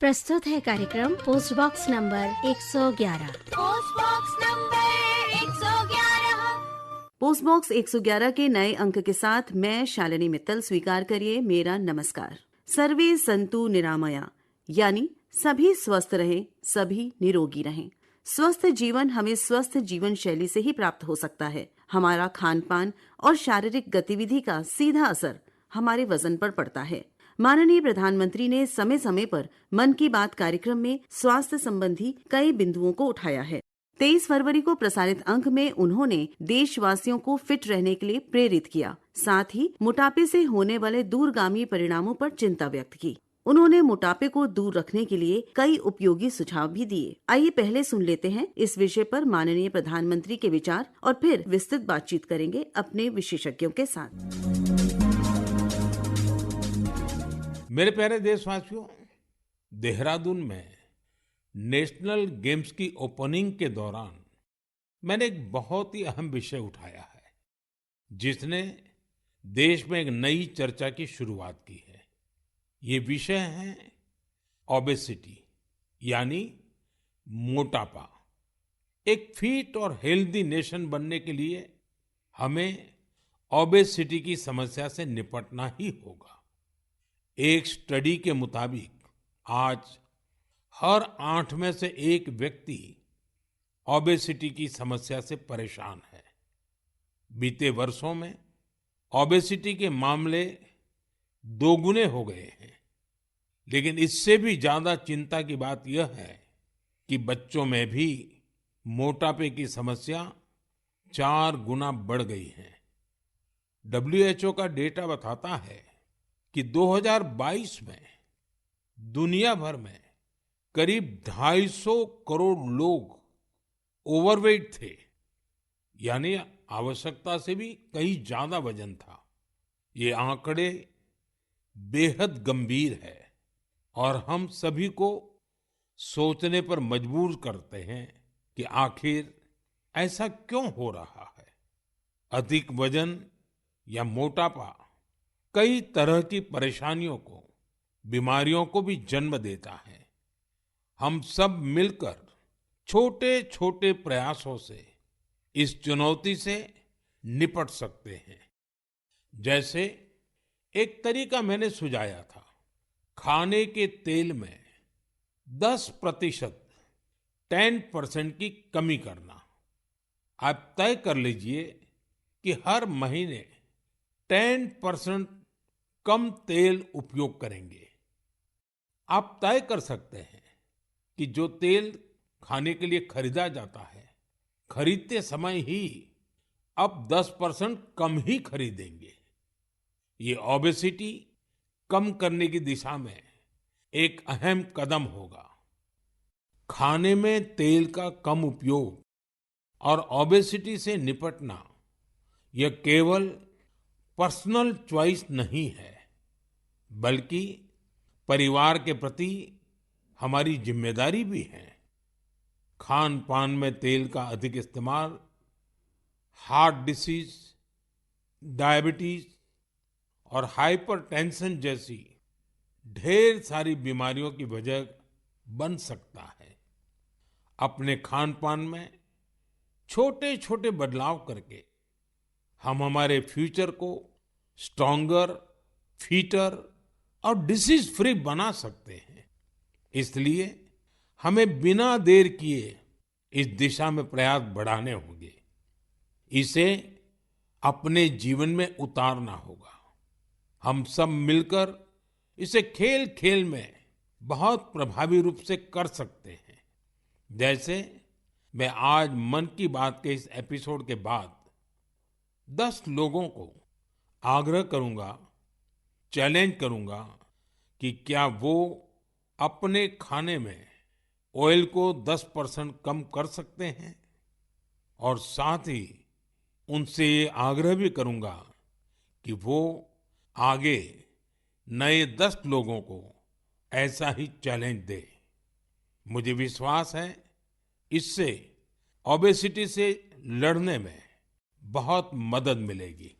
प्रस्तुत है कार्यक्रम post box number 111। Post box number 111। Post box 111 के नए अंक के साथ मैं शालिनी मित्तल स्वीकार करिए मेरा नमस्कार। सर्वे संतु निरामया, यानी सभी स्वस्थ रहें, सभी निरोगी रहें। स्वस्थ जीवन हमें स्वस्थ जीवन शैली से ही प्राप्त हो सकता है। हमारा खान पान और शारीरिक गतिविधि का सीधा असर हमारे वजन पर पड़ता है। माननीय प्रधानमंत्री ने समय समय पर मन की बात कार्यक्रम में स्वास्थ्य संबंधी कई बिंदुओं को उठाया है। 23 फरवरी को प्रसारित अंक में उन्होंने देशवासियों को फिट रहने के लिए प्रेरित किया। साथ ही मोटापे से होने वाले दूरगामी परिणामों पर चिंता व्यक्त की। उन्होंने मोटापे को दूर रखने के लिए कई उपयोगी सुझाव भी दिए। आइए पहले सुन लेते हैं इस विषय पर माननीय प्रधानमंत्री के विचार और फिर विस्तृत बातचीत करेंगे अपने विशेषज्ञों के साथ। मेरे प्यारे देशवासियों, देहरादून में नेशनल गेम्स की ओपनिंग के दौरान मैंने एक बहुत ही अहम विषय उठाया है, जिसने देश में एक नई चर्चा की शुरुआत की है। ये विषय है ओबेसिटी, यानी मोटापा। एक फिट और हेल्दी नेशन बनने के लिए हमें ओबेसिटी की समस्या से निपटना ही होगा। एक स्टडी के मुताबिक आज हर 8 में से एक व्यक्ति ओबेसिटी की समस्या से परेशान है। बीते वर्षों में ओबेसिटी के मामले दोगुने हो गए हैं, लेकिन इससे भी ज्यादा चिंता की बात यह है कि बच्चों में भी मोटापे की समस्या 4 गुना बढ़ गई है। WHO का डेटा बताता है कि 2022 में दुनिया भर में करीब 250 करोड़ लोग ओवरवेट थे, यानी आवश्यकता से भी कहीं ज्यादा वजन था। ये आंकड़े बेहद गंभीर है और हम सभी को सोचने पर मजबूर करते हैं कि आखिर ऐसा क्यों हो रहा है। अधिक वजन या मोटापा कई तरह की परेशानियों को, बीमारियों को भी जन्म देता है। हम सब मिलकर छोटे छोटे प्रयासों से इस चुनौती से निपट सकते हैं। जैसे एक तरीका मैंने सुझाया था, खाने के तेल में 10% 10% की कमी करना। आप तय कर लीजिए कि हर महीने 10% कम तेल उपयोग करेंगे। आप तय कर सकते हैं कि जो तेल खाने के लिए खरीदा जाता है, खरीदते समय ही अब 10% कम ही खरीदेंगे। ये ओबेसिटी कम करने की दिशा में एक अहम कदम होगा। खाने में तेल का कम उपयोग और ओबेसिटी से निपटना यह केवल पर्सनल चॉइस नहीं है, बल्कि परिवार के प्रति हमारी जिम्मेदारी भी है। खान पान में तेल का अधिक इस्तेमाल हार्ट डिसीज, डायबिटीज और हाइपरटेंशन जैसी ढेर सारी बीमारियों की वजह बन सकता है। अपने खान पान में छोटे छोटे बदलाव करके हम हमारे फ्यूचर को स्ट्रॉन्गर, फिटर और डिसीज फ्री बना सकते हैं। इसलिए हमें बिना देर किए इस दिशा में प्रयास बढ़ाने होंगे। इसे अपने जीवन में उतारना होगा। हम सब मिलकर इसे खेल खेल में बहुत प्रभावी रूप से कर सकते हैं। जैसे मैं आज मन की बात के इस एपिसोड के बाद 10 लोगों को आग्रह करूंगा, चैलेंज करूंगा कि क्या वो अपने खाने में ऑयल को 10% कम कर सकते हैं, और साथ ही उनसे ये आग्रह भी करूंगा कि वो आगे नए 10 लोगों को ऐसा ही चैलेंज दे। मुझे विश्वास है इससे ओबेसिटी से लड़ने में बहुत मदद मिलेगी।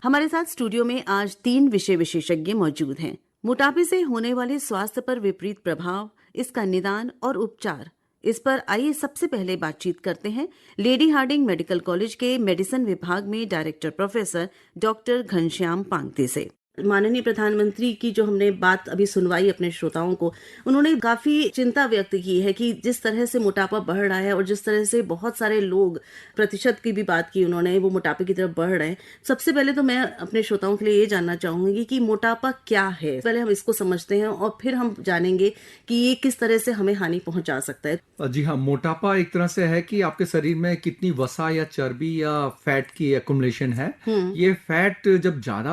हमारे साथ स्टूडियो में आज 3 विषय विशेषज्ञ मौजूद हैं। मोटापे से होने वाले स्वास्थ्य पर विपरीत प्रभाव, इसका निदान और उपचार, इस पर आइए सबसे पहले बातचीत करते हैं लेडी हार्डिंग मेडिकल कॉलेज के मेडिसिन विभाग में डायरेक्टर प्रोफेसर डॉक्टर घनश्याम पांगते से। माननीय प्रधानमंत्री की जो हमने बात अभी सुनवाई अपने श्रोताओं को, उन्होंने काफी चिंता व्यक्त की है कि जिस तरह से मोटापा बढ़ रहा है और जिस तरह से बहुत सारे लोग, प्रतिशत की भी बात की उन्होंने, वो मोटापे की तरफ बढ़ रहे हैं। सबसे पहले तो मैं अपने श्रोताओं के लिए ये जानना चाहूंगी कि मोटापा क्या है। पहले हम इसको समझते हैं और फिर हम जानेंगे कि ये किस तरह से हमें हानि पहुंचा सकता है। जी हाँ, मोटापा एक तरह से है कि आपके शरीर में कितनी वसा या चर्बी या फैट की एक्युमुलेशन है। ये फैट जब ज्यादा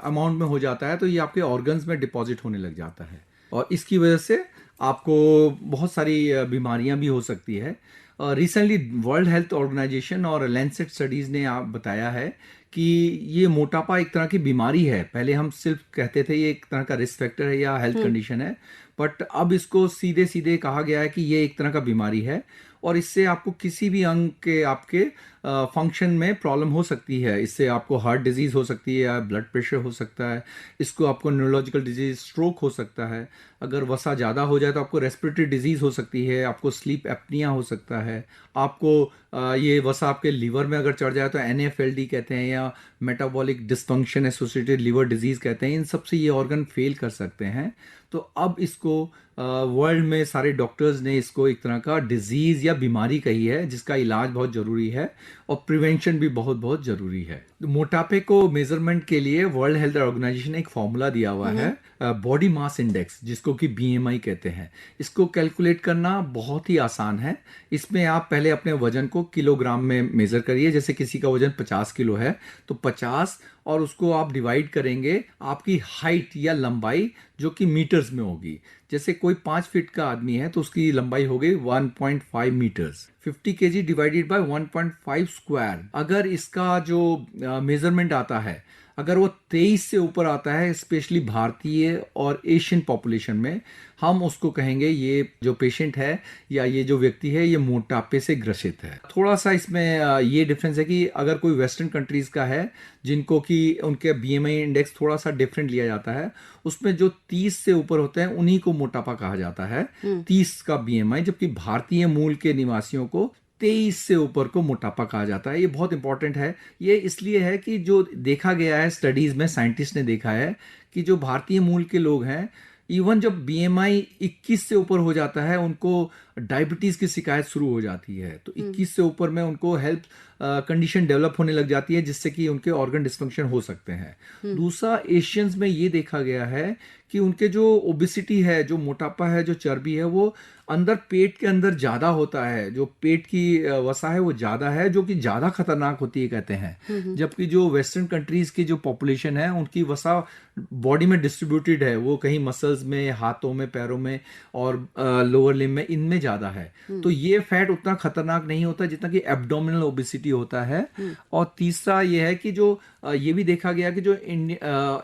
अमाउंट में हो जाता है तो ये आपके ऑर्गन्स में डिपॉजिट होने लग जाता है और इसकी वजह से आपको बहुत सारी बीमारियां भी हो सकती है। रिसेंटली वर्ल्ड हेल्थ ऑर्गेनाइजेशन और लैंसेट स्टडीज ने आप बताया है कि ये मोटापा एक तरह की बीमारी है। पहले हम सिर्फ कहते थे ये एक तरह का रिस्क फैक्टर है या हेल्थ कंडीशन है, बट अब इसको सीधे सीधे कहा गया है कि ये एक तरह का बीमारी है और इससे आपको किसी भी अंग के आपके फंक्शन में प्रॉब्लम हो सकती है। इससे आपको हार्ट डिजीज हो सकती है या ब्लड प्रेशर हो सकता है, इसको आपको न्यूरोलॉजिकल डिजीज, स्ट्रोक हो सकता है। अगर वसा ज़्यादा हो जाए तो आपको रेस्पिरेटरी डिजीज हो सकती है, आपको स्लीप एप्निया हो सकता है, आपको ये वसा आपके लीवर में अगर चढ़ जाए तो NAFLD कहते हैं या metabolic dysfunction associated liver disease कहते हैं। इन सब से ये ऑर्गन फेल कर सकते हैं। तो अब इसको वर्ल्ड में सारे डॉक्टर्स ने इसको एक तरह का डिजीज या बीमारी कही है जिसका इलाज बहुत जरूरी है और प्रिवेंशन भी बहुत बहुत जरूरी है। मोटापे को मेजरमेंट के लिए वर्ल्ड हेल्थ ऑर्गेनाइजेशन ने एक फॉर्मूला दिया हुआ है, बॉडी मास इंडेक्स, जिसको कि BMI कहते हैं। इसको कैलकुलेट करना बहुत ही आसान है। इसमें आप पहले अपने वजन को किलोग्राम में मेजर करिए। जैसे किसी का वजन 50 किलो है तो 50 और उसको आप डिवाइड करेंगे आपकी हाइट या लंबाई जो कि मीटर्स में होगी। जैसे कोई 5 फीट का आदमी है तो उसकी लंबाई हो गई 1.5 metres. 50 kg divided by 1.5 square. अगर इसका जो मेजरमेंट आता है, अगर वो 23 से ऊपर आता है, स्पेशली भारतीय और एशियन पॉपुलेशन में, हम उसको कहेंगे ये जो पेशेंट है या ये जो व्यक्ति है ये मोटापे से ग्रसित है। थोड़ा सा इसमें ये डिफरेंस है कि अगर कोई वेस्टर्न कंट्रीज का है जिनको कि उनके BMI इंडेक्स थोड़ा सा डिफरेंट लिया जाता है, उसमें जो 30 से ऊपर होते हैं उन्हीं को मोटापा कहा जाता है, 30 का BMI, जबकि भारतीय मूल के निवासियों को 23 से ऊपर को मोटापा कहा जाता है। ये बहुत इंपॉर्टेंट है। ये इसलिए है कि जो देखा गया है स्टडीज में, साइंटिस्ट ने देखा है कि जो भारतीय मूल के लोग हैं, इवन जब BMI 21 से ऊपर हो जाता है उनको डायबिटीज की शिकायत शुरू हो जाती है। तो 21 से ऊपर में उनको हेल्थ कंडीशन डेवलप होने लग जाती है जिससे कि उनके ऑर्गन डिस्फंक्शन हो सकते हैं। दूसरा, एशियंस में ये देखा गया है कि उनके जो ओबेसिटी है, जो मोटापा है, जो चर्बी है, वो अंदर पेट के अंदर ज्यादा होता है। जो पेट की वसा है वो ज्यादा है, जो कि ज्यादा खतरनाक होती है कहते हैं। जबकि जो वेस्टर्न कंट्रीज की जो पॉपुलेशन है उनकी वसा बॉडी में डिस्ट्रीब्यूटेड है, वो कहीं मसल्स में, हाथों में, पैरों में और लोअर लिम्ब में, इनमें ज्यादा है। तो ये फैट उतना खतरनाक नहीं होता जितना कि एब्डोमिनल ओबेसिटी होता है। और तीसरा ये है कि जो ये भी देखा गया कि जो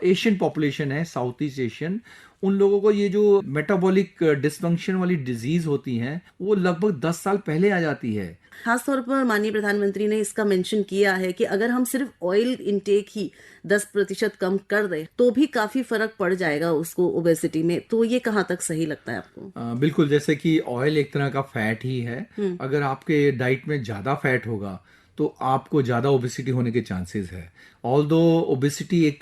एशियन पॉपुलेशन है, साउथ ईस्ट एशियन, उन लोगों को ये जो मेटाबॉलिक डिस्फंक्शन वाली डिजीज होती हैं वो लगभग 10 साल पहले आ जाती है। खासतौर पर माननीय प्रधानमंत्री ने इसका मेंशन किया है कि अगर हम सिर्फ ऑयल इंटेक ही 10% कम कर दें तो भी काफी फर्क पड़ जाएगा उसको ओबेसिटी में। तो ये कहाँ तक सही लगता है आपको? बिल्कुल, जैसे कि ऑयल एक तरह का फैट ही है। अगर आपके डाइट में ज्यादा फैट होगा तो आपको ज्यादा ओबेसिटी होने के चांसेस है। ऑल्दो ओबेसिटी एक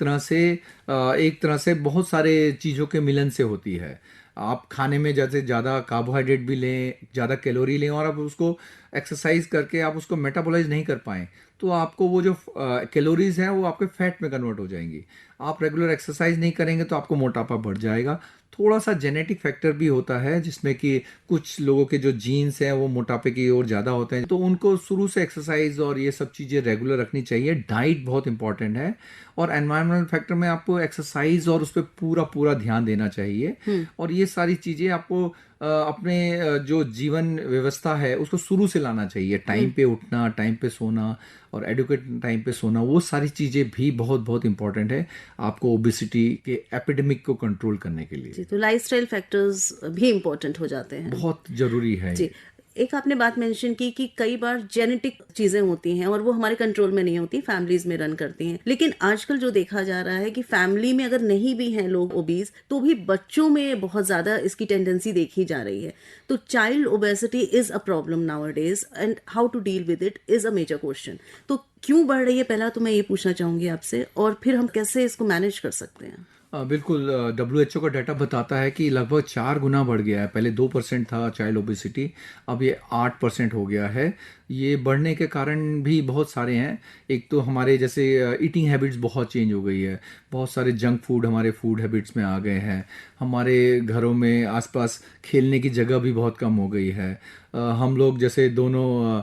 तरह से बहुत सारे चीजों के मिलन से होती है। आप खाने में जैसे ज़्यादा कार्बोहाइड्रेट भी लें, ज़्यादा कैलोरी लें और आप उसको एक्सरसाइज करके आप उसको मेटाबोलाइज नहीं कर पाएँ तो आपको वो जो कैलोरीज हैं वो आपके फैट में कन्वर्ट हो जाएंगी। आप रेगुलर एक्सरसाइज नहीं करेंगे तो आपको मोटापा बढ़ जाएगा। थोड़ा सा जेनेटिक फैक्टर भी होता है जिसमें कि कुछ लोगों के जो जीन्स हैं वो मोटापे की ओर ज़्यादा होते हैं, तो उनको शुरू से एक्सरसाइज और ये सब चीज़ें रेगुलर रखनी चाहिए। डाइट बहुत इंपॉर्टेंट है और एनवायरमेंटल फैक्टर में आपको एक्सरसाइज और उस पर पूरा ध्यान देना चाहिए। और ये सारी चीज़ें आपको अपने जो जीवन व्यवस्था है उसको शुरू से लाना चाहिए। टाइम पे उठना, टाइम पे सोना और एडुकेट टाइम पे सोना, वो सारी चीज़ें भी बहुत बहुत इंपॉर्टेंट है आपको ओबेसिटी के एपिडेमिक को कंट्रोल करने के लिए। तो लाइफस्टाइल फैक्टर्स भी इंपॉर्टेंट हो जाते हैं, बहुत जरूरी है जी। एक आपने बात मेंशन की कि कई बार जेनेटिक चीजें होती हैं और वो हमारे कंट्रोल में नहीं होती, फैमिलीज में रन करती हैं। लेकिन आजकल जो देखा जा रहा है कि फैमिली में अगर नहीं भी हैं लोग ओबीज, तो भी बच्चों में बहुत ज्यादा इसकी टेंडेंसी देखी जा रही है। तो child obesity is a problem nowadays and how to deal with it is a major question. तो क्यों बढ़ रही है, पहला तो मैं ये पूछना चाहूंगी आपसे, और फिर हम कैसे इसको मैनेज कर सकते हैं? बिल्कुल। WHO का डाटा बताता है कि लगभग 4 गुना बढ़ गया है। पहले 2% था चाइल्ड ओबेसिटी, अब ये 8% हो गया है। ये बढ़ने के कारण भी बहुत सारे हैं। एक तो हमारे जैसे ईटिंग हैबिट्स बहुत चेंज हो गई है, बहुत सारे जंक फूड हमारे फूड हैबिट्स में आ गए हैं। हमारे घरों में आसपास खेलने की जगह भी बहुत कम हो गई है। हम लोग जैसे दोनों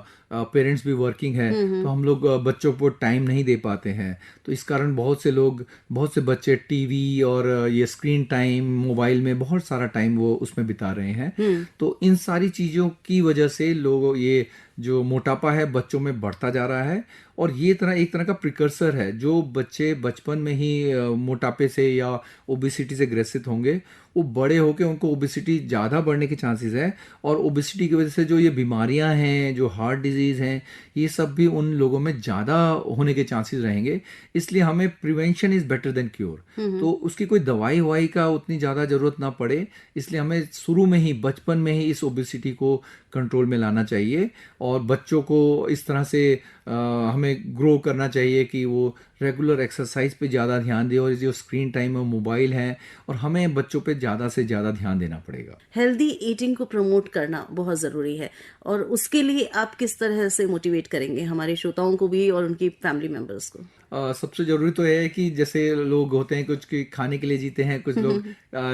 पेरेंट्स भी वर्किंग है, तो हम लोग बच्चों को टाइम नहीं दे पाते हैं। तो इस कारण बहुत से बच्चे टीवी और ये स्क्रीन टाइम, मोबाइल में बहुत सारा टाइम वो उसमें बिता रहे हैं। तो इन सारी चीज़ों की वजह से लोग ये जो मोटापा है बच्चों में बढ़ता जा रहा है। और ये एक तरह का प्रिकर्सर है। जो बच्चे बचपन में ही मोटापे से या ओबेसिटी से ग्रसित होंगे, वो बड़े होकर उनको ओबेसिटी ज़्यादा बढ़ने के चांसेस है। और ओबेसिटी की वजह से जो ये बीमारियां हैं, जो हार्ट डिजीज़ हैं, ये सब भी उन लोगों में ज़्यादा होने के चांसेस रहेंगे। इसलिए हमें prevention is better than cure. तो उसकी कोई दवाई ववाई का उतनी ज़्यादा ज़रूरत ना पड़े, इसलिए हमें शुरू में ही, बचपन में ही इस ओबेसिटी को कंट्रोल में लाना चाहिए। और बच्चों को इस तरह से हमें ग्रो करना चाहिए कि वो रेगुलर एक्सरसाइज पे ज़्यादा ध्यान दे। और जो स्क्रीन टाइम और मोबाइल है, और हमें बच्चों पे ज़्यादा से ज़्यादा ध्यान देना पड़ेगा। हेल्दी ईटिंग को प्रमोट करना बहुत ज़रूरी है, और उसके लिए आप किस तरह से मोटिवेट करेंगे हमारे श्रोताओं को भी और उनकी फैमिली मेंबर्स को? सबसे जरूरी तो है कि जैसे लोग होते हैं, कुछ खाने के लिए जीते हैं, कुछ लोग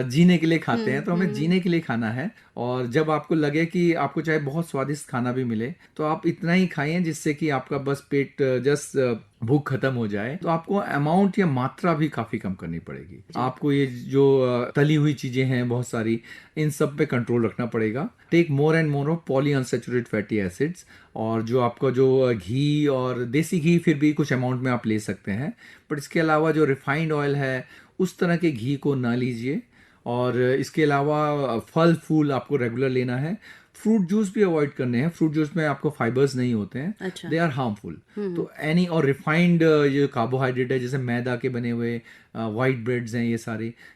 जीने के लिए खाते हैं। तो हमें जीने के लिए खाना है। और जब आपको लगे कि आपको चाहे बहुत स्वादिष्ट खाना भी मिले, तो आप इतना ही खाइए जिससे कि आपका बस पेट जस्ट भूख खत्म हो जाए। तो आपको अमाउंट या मात्रा भी काफी कम करनी पड़ेगी। आपको ये जो तली हुई चीजें हैं बहुत सारी, इन सब पे कंट्रोल रखना पड़ेगा। Take more and more of polyunsaturated fatty acids. और जो आपका जो घी, और देसी घी फिर भी कुछ अमाउंट में आप ले सकते हैं, बट इसके अलावा जो रिफाइंड ऑयल है, उस तरह के घी को ना लीजिए। और इसके अलावा फल फूल आपको रेगुलर लेना है। फ्रूट जूस भी अवॉइड करने हैं। फ्रूट जूस में आपको फाइबर्स नहीं होते हैं, अच्छा। They are harmful. तो एनी और रिफाइंड ये कार्बोहाइड्रेट है, जैसे मैदा के बने हुए वाइट ब्रेड्स हैं,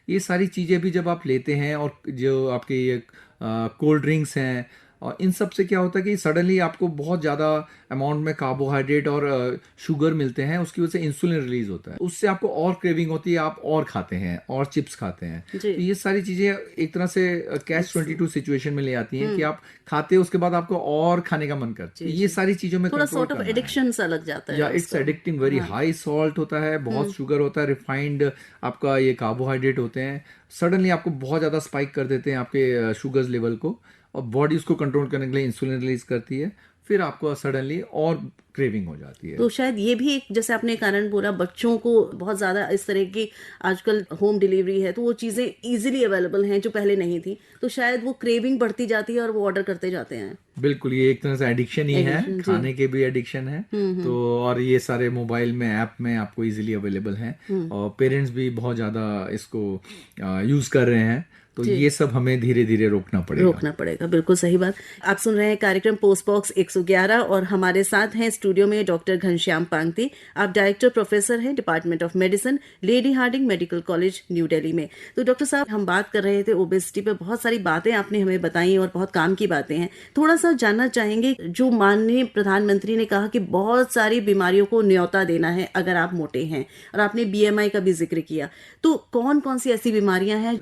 ये सारी चीज़ें भी जब आप लेते हैं, और जो आपके ये कोल्ड ड्रिंक्स हैं, और इन सब से क्या होता है कि सडनली आपको बहुत ज़्यादा अमाउंट में कार्बोहाइड्रेट और शुगर मिलते हैं। उसकी वजह से इंसुलिन रिलीज होता है, उससे आपको और क्रेविंग होती है, आप और खाते हैं और चिप्स खाते हैं। तो ये सारी चीज़ें एक तरह से कैच 22 सिचुएशन में ले आती हैं कि आप खाते हैं, उसके बाद आपको और खाने का मन करता है। ये सारी चीज़ों में थोड़ा सॉर्ट ऑफ एडिक्शन सा लग जाता है। या it's addicting. Very high salt होता है, बहुत शुगर होता है, रिफाइंड आपका ये कार्बोहाइड्रेट होते हैं। सडनली आपको बहुत ज़्यादा स्पाइक कर देते हैं आपके शुगर्स लेवल को, और बॉडी उसको कंट्रोल करने के लिए इंसुलिन रिलीज करती है। फिर आपको सडनली और क्रेविंग हो जाती है। तो शायद ये भी एक, जैसे आपने कारण बोला, बच्चों को बहुत ज़्यादा इस तरह की आजकल होम डिलीवरी है, तो वो चीज़ें इजीली अवेलेबल हैं जो पहले नहीं थी। तो शायद वो क्रेविंग बढ़ती जाती है और वो ऑर्डर करते जाते हैं। बिल्कुल, ये एक तरह से एडिक्शन ही है, खाने के भी एडिक्शन है। तो और ये सारे मोबाइल में, ऐप में आपको इजीली अवेलेबल हैं, और पेरेंट्स भी बहुत ज़्यादा इसको यूज़ कर रहे हैं। तो ये सब हमें धीरे धीरे रोकना पड़ेगा। बिल्कुल सही बात। आप सुन रहे हैं कार्यक्रम पोस्ट बॉक्स 111, और हमारे साथ हैं स्टूडियो में डॉक्टर घनश्याम पांगती। आप डायरेक्टर प्रोफेसर हैं department of medicine, Lady Hardinge medical college, New Delhi में। तो डॉक्टर साहब, हम बात कर रहे थे ओबेसिटी पे, बहुत सारी बातें आपने हमें बताई और बहुत काम की बातें हैं। थोड़ा सा जानना चाहेंगे, जो माननीय प्रधानमंत्री ने कहा कि बहुत सारी बीमारियों को न्योता देना है अगर आप मोटे हैं, और आपने BMI का भी जिक्र किया, तो कौन कौन सी ऐसी बीमारियां हैं?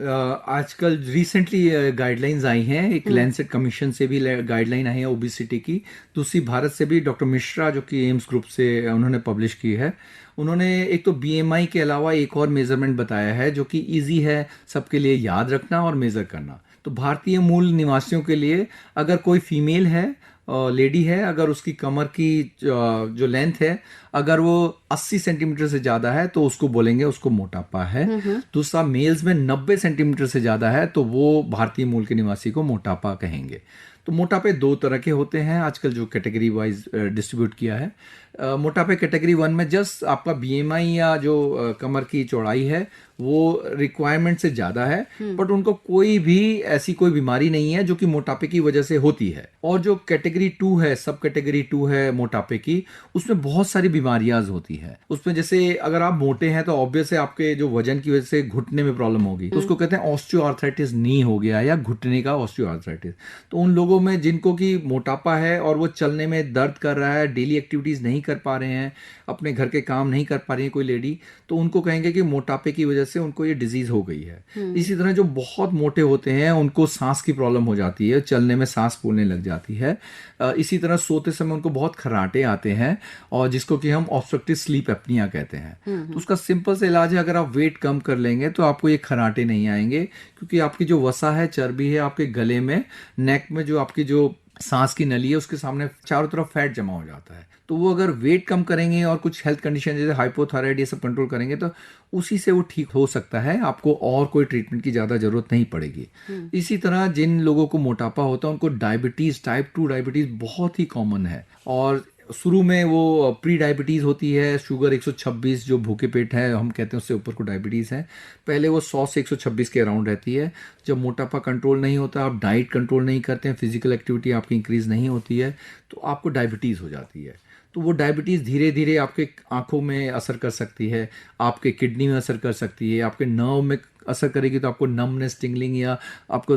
आजकल रिसेंटली गाइडलाइंस आई हैं, एक लैंसेट कमीशन से भी गाइडलाइन आई है ओबेसिटी की। दूसरी भारत से भी डॉक्टर मिश्रा, जो कि एम्स ग्रुप से उन्होंने पब्लिश की है। उन्होंने एक तो BMI के अलावा एक और मेजरमेंट बताया है, जो कि इजी है सबके लिए याद रखना और मेजर करना। तो भारतीय मूल निवासियों के लिए, अगर कोई फीमेल है, लेडी है, अगर उसकी कमर की जो लेंथ है, अगर वो 80 सेंटीमीटर से ज़्यादा है, तो उसको बोलेंगे उसको मोटापा है। दूसरा, मेल्स में 90 सेंटीमीटर से ज़्यादा है, तो वो भारतीय मूल के निवासी को मोटापा कहेंगे। तो मोटापे दो तरह के होते हैं आजकल जो कैटेगरी वाइज डिस्ट्रीब्यूट किया है। मोटापे कैटेगरी 1 में जस्ट आपका बीएमआई या जो कमर की चौड़ाई है वो रिक्वायरमेंट से ज़्यादा है, बट उनको कोई भी ऐसी कोई बीमारी नहीं है जो कि मोटापे की वजह से होती है। और जो कैटेगरी 2 है, सब कैटेगरी 2 है मोटापे की, उसमें बहुत सारी बीमारियां होती है। उसमें जैसे अगर आप मोटे हैं तो ऑब्वियस है आपके जो वजन की वजह से घुटने में प्रॉब्लम होगी, तो उसको कहते हैं ऑस्टियोआर्थराइटिस नी हो गया या घुटने का ऑस्टियोआर्थराइटिस। तो उन लोगों में जिनको कि मोटापा है और वो चलने में दर्द कर रहा है, डेली एक्टिविटीज नहीं कर पा रहे हैं, अपने घर के काम नहीं कर पा रही है कोई लेडी, तो उनको कहेंगे कि मोटापे की वजह से उनको ये डिजीज हो गई है। इसी तरह जो बहुत मोटे होते हैं उनको सांस की प्रॉब्लम हो जाती है, चलने में सांस फूलने लग जाती है। इसी तरह सोते समय उनको बहुत खर्राटे आते हैं और जिसको कि हम ऑब्स्ट्रक्टिव स्लीप एपनिया कहते हैं। तो उसका सिंपल से इलाज है, अगर आप वेट कम कर लेंगे तो आपको ये खर्राटे नहीं आएंगे, क्योंकि आपकी जो वसा है, चर्बी है आपके गले में, नेक में, जो आपकी जो सांस की नली है उसके सामने चारों तरफ फैट जमा हो जाता है। तो वो अगर वेट कम करेंगे और कुछ हेल्थ कंडीशन जैसे हाइपोथायराइड ये सब कंट्रोल करेंगे तो उसी से वो ठीक हो सकता है, आपको और कोई ट्रीटमेंट की ज़्यादा जरूरत नहीं पड़ेगी। इसी तरह जिन लोगों को मोटापा होता है उनको डायबिटीज़, टाइप 2 डायबिटीज़ बहुत ही कॉमन है, और शुरू में वो प्री डायबिटीज़ होती है, शुगर 126 जो भूखे पेट है हम कहते हैं उससे ऊपर को डायबिटीज़ है। पहले वो 100 से 126 के अराउंड रहती है। जब मोटापा कंट्रोल नहीं होता, आप डाइट कंट्रोल नहीं करते हैं, फिजिकल एक्टिविटी आपकी इंक्रीज नहीं होती है, तो आपको डायबिटीज़ हो जाती है। तो वो डायबिटीज़ धीरे धीरे आपके आंखों में असर कर सकती है, आपके किडनी में असर कर सकती है, आपके नर्व में असर करेगी, तो आपको नमनेस, टिंगलिंग या आपको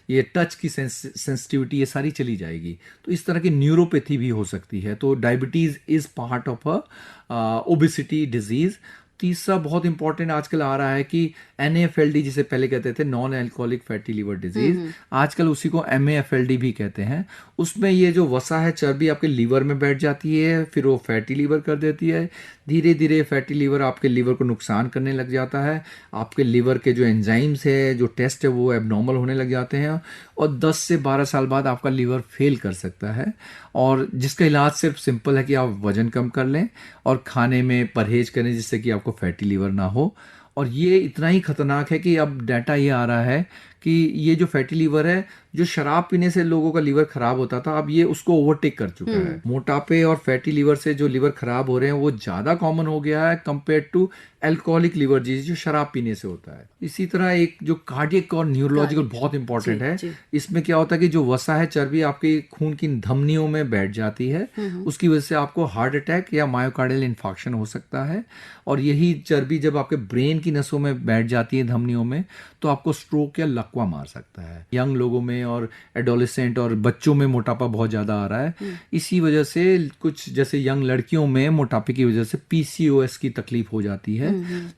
ये टच की सेंसिटिविटी ये सारी चली जाएगी। तो इस तरह की न्यूरोपैथी भी हो सकती है। तो diabetes is part of a obesity disease. तीसरा बहुत इंपॉर्टेंट आजकल आ रहा है कि NAFLD जिसे पहले कहते थे, non alcoholic fatty liver disease, आजकल उसी को MAFLD भी कहते हैं। उसमें ये जो वसा है, चर्बी आपके लीवर में बैठ जाती है, फिर वो फैटी लीवर कर देती है। धीरे धीरे फैटी लीवर आपके लीवर को नुकसान करने लग जाता है, आपके लीवर के जो एंजाइम्स है, जो टेस्ट है, वो एबनॉर्मल होने लग जाते हैं, और 10 से 12 साल बाद आपका लीवर फेल कर सकता है। और जिसका इलाज सिर्फ सिंपल है कि आप वजन कम कर लें और खाने में परहेज करें जिससे कि आपको फैटी लीवर ना हो। और ये इतना ही खतरनाक है कि अब डाटा ये आ रहा है कि ये जो फैटी लीवर है, जो शराब पीने से लोगों का लीवर खराब होता था, अब ये उसको ओवरटेक कर चुका है। मोटापे और फैटी लीवर से जो लीवर खराब हो रहे हैं वो ज्यादा कॉमन हो गया है compare to alcoholic liver disease जो शराब पीने से होता है। इसी तरह एक जो कार्डियक और न्यूरोलॉजिकल बहुत इंपॉर्टेंट है, इसमें क्या होता है कि जो वसा है, चर्बी आपके खून की धमनियों में बैठ जाती है, उसकी वजह से आपको हार्ट अटैक या मायोकार्डियल इन्फार्क्शन हो सकता है। और यही चर्बी जब आपके ब्रेन की नसों में बैठ जाती है, धमनियों में, तो आपको स्ट्रोक या लकवा मार सकता है। यंग लोगों में और एडोलेसेंट और बच्चों में मोटापा बहुत ज्यादा आ रहा है। इसी वजह से कुछ जैसे यंग लड़कियों में मोटापे की वजह से PCOS की तकलीफ हो जाती है,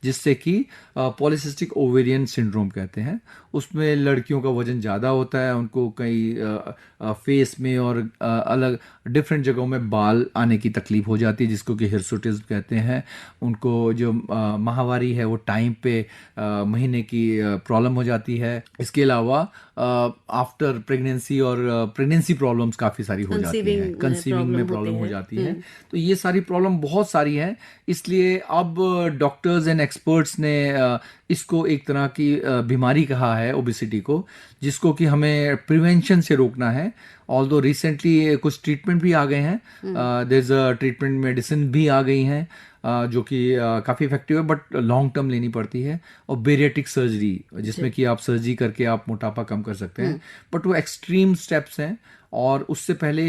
जिससे कि पॉलीसिस्टिक ओवेरियन सिंड्रोम कहते हैं। उसमें लड़कियों का वजन ज़्यादा होता है, उनको कई फेस में और अलग डिफरेंट जगहों में बाल आने की तकलीफ हो जाती है, जिसको कि हिर्सुटिज्म कहते हैं। उनको जो माहवारी है वो टाइम पे महीने की प्रॉब्लम हो जाती है। इसके अलावा आफ्टर प्रेगनेंसी और प्रेगनेंसी प्रॉब्लम्स काफ़ी सारी हो जाती हैं, कंसीविंग में प्रॉब्लम हो जाती है। तो ये सारी प्रॉब्लम बहुत सारी हैं, इसलिए अब डॉक्टर्स एंड एक्सपर्ट्स ने इसको एक तरह की बीमारी कहा है, ओबेसिटी को, जिसको कि हमें प्रिवेंशन से रोकना है। ऑल्दो रिसेंटली कुछ ट्रीटमेंट भी आ गए हैं, there is a treatment medicine भी आ गई हैं जो कि काफ़ी इफेक्टिव है, बट लॉन्ग टर्म लेनी पड़ती है। और बेरिएट्रिक सर्जरी, जिसमें कि आप सर्जरी करके आप मोटापा कम कर सकते हैं, बट वो एक्सट्रीम स्टेप्स हैं। और उससे पहले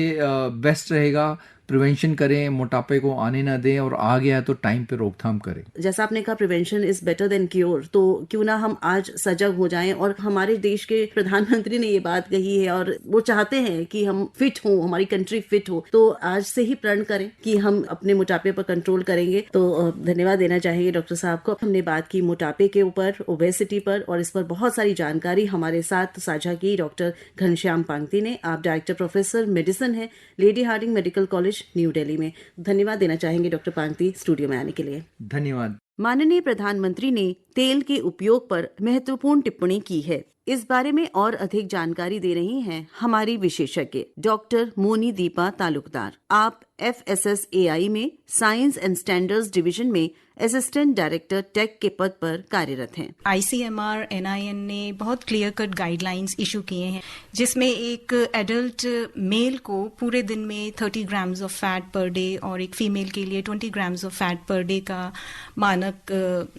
बेस्ट रहेगा प्रिवेंशन करें, मोटापे को आने ना दें, और आ गया तो टाइम पे रोकथाम करें। जैसा आपने कहा prevention is better than cure, तो क्यों ना हम आज सजग हो जाएं। और हमारे देश के प्रधानमंत्री ने ये बात कही है और वो चाहते हैं कि हम फिट हो, हमारी कंट्री फिट हो, तो आज से ही प्रण करें कि हम अपने मोटापे पर कंट्रोल करेंगे। तो धन्यवाद देना चाहेंगे डॉक्टर साहब को। हमने बात की मोटापे के ऊपर, ओबेसिटी पर, और इस पर बहुत सारी जानकारी हमारे साथ साझा की डॉक्टर घनश्याम पांगती ने। आप डायरेक्टर प्रोफेसर मेडिसिन है Lady Hardinge medical college New Delhi में। धन्यवाद देना चाहेंगे डॉक्टर पांगती स्टूडियो में आने के लिए। धन्यवाद। माननीय प्रधानमंत्री ने तेल के उपयोग पर महत्वपूर्ण टिप्पणी की है। इस बारे में और अधिक जानकारी दे रही हैं हमारी विशेषज्ञ डॉक्टर मोनी दीपा तालुकदार। आप FSSAI में साइंस एंड स्टैंडर्ड्स डिवीजन में असिस्टेंट डायरेक्टर टेक के पद पर कार्यरत हैं। ICMR NIN ने बहुत क्लियर कट गाइडलाइंस इशू किए हैं, जिसमें एक एडल्ट मेल को पूरे दिन में 30 grams of fat per day और एक फीमेल के लिए 20 grams of fat per day का मानक